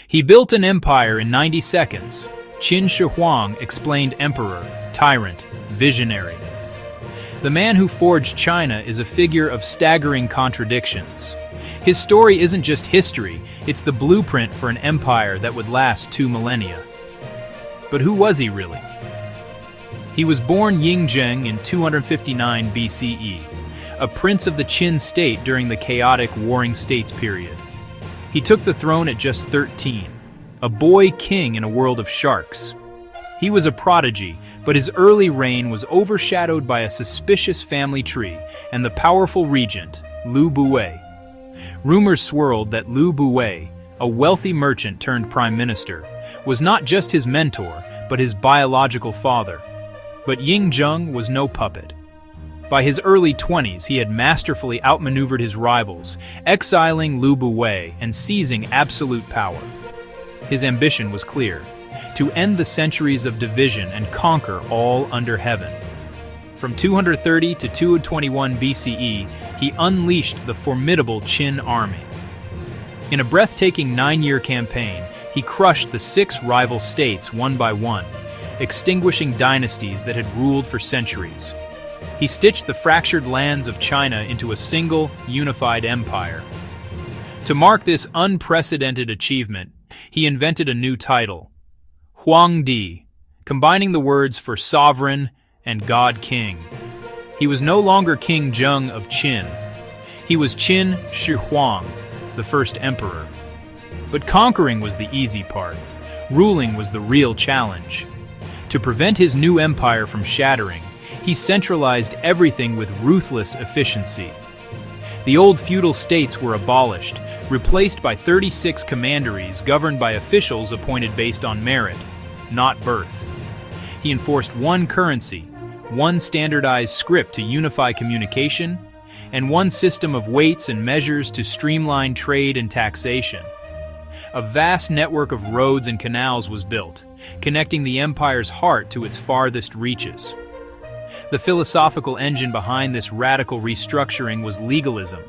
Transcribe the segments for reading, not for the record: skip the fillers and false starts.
He built an empire in 90 seconds. Qin Shi Huang explained emperor, tyrant, visionary. The man who forged China is a figure of staggering contradictions. His story isn't just history, it's the blueprint for an empire that would last 2 millennia. But who was he really? He was born Yingzheng in 259 BCE, a prince of the Qin state during the chaotic Warring States period. He took the throne at just 13, a boy king in a world of sharks. He was a prodigy, but his early reign was overshadowed by a suspicious family tree and the powerful regent, Liu Buwei. Rumors swirled that Liu Buwei, a wealthy merchant turned prime minister, was not just his mentor, but his biological father. But Yingzheng was no puppet. By his early 20s, he had masterfully outmaneuvered his rivals, exiling Liu Buwei and seizing absolute power. His ambition was clear: to end the centuries of division and conquer all under heaven. From 230 to 221 BCE, he unleashed the formidable Qin army. In a breathtaking 9-year campaign, he crushed the 6 rival states one by one, extinguishing dynasties that had ruled for centuries. He stitched the fractured lands of China into a single, unified empire. To mark this unprecedented achievement, he invented a new title, Huangdi, combining the words for sovereign and God-King. He was no longer King Zheng of Qin. He was Qin Shi Huang, the first emperor. But conquering was the easy part. Ruling was the real challenge. To prevent his new empire from shattering, he centralized everything with ruthless efficiency. The old feudal states were abolished, replaced by 36 commanderies governed by officials appointed based on merit, not birth. He enforced one currency, one standardized script to unify communication, and one system of weights and measures to streamline trade and taxation. A vast network of roads and canals was built, connecting the empire's heart to its farthest reaches. The philosophical engine behind this radical restructuring was legalism,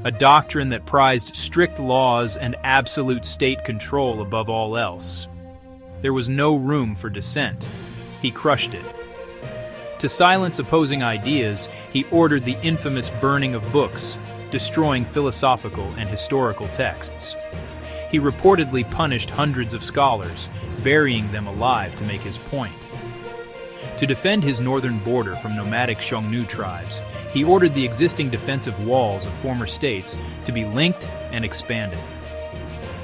a doctrine that prized strict laws and absolute state control above all else. There was no room for dissent. He crushed it. To silence opposing ideas, he ordered the infamous burning of books, destroying philosophical and historical texts. He reportedly punished hundreds of scholars, burying them alive to make his point. To defend his northern border from nomadic Xiongnu tribes, he ordered the existing defensive walls of former states to be linked and expanded.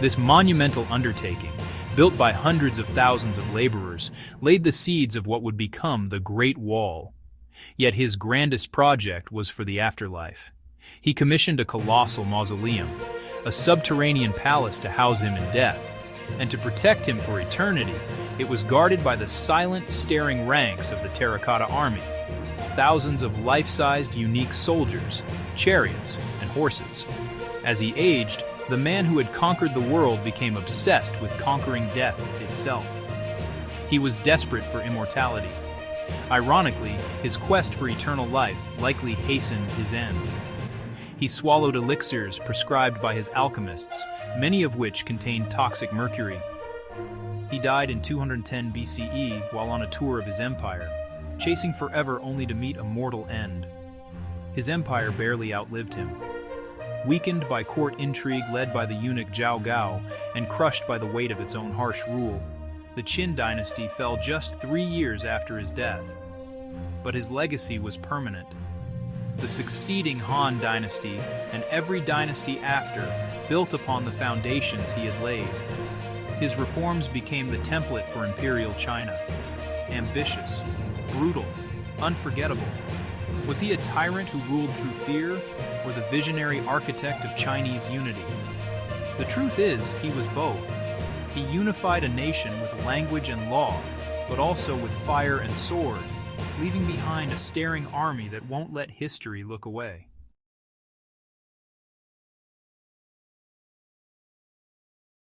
This monumental undertaking, built by hundreds of thousands of laborers, laid the seeds of what would become the Great Wall. Yet his grandest project was for the afterlife. He commissioned a colossal mausoleum, a subterranean palace to house him in death, and to protect him for eternity, it was guarded by the silent, staring ranks of the terracotta army, thousands of life-sized, unique soldiers, chariots, and horses. As he aged, the man who had conquered the world became obsessed with conquering death itself. He was desperate for immortality. Ironically, his quest for eternal life likely hastened his end. He swallowed elixirs prescribed by his alchemists, many of which contained toxic mercury. He died in 210 BCE while on a tour of his empire, chasing forever only to meet a mortal end. His empire barely outlived him. Weakened by court intrigue led by the eunuch Zhao Gao and crushed by the weight of its own harsh rule, the Qin dynasty fell just 3 years after his death. But his legacy was permanent. The succeeding Han dynasty, and every dynasty after, built upon the foundations he had laid. His reforms became the template for imperial China. Ambitious, brutal, unforgettable. Was he a tyrant who ruled through fear, or the visionary architect of Chinese unity? The truth is, he was both. He unified a nation with language and law, but also with fire and sword, leaving behind a staring army that won't let history look away.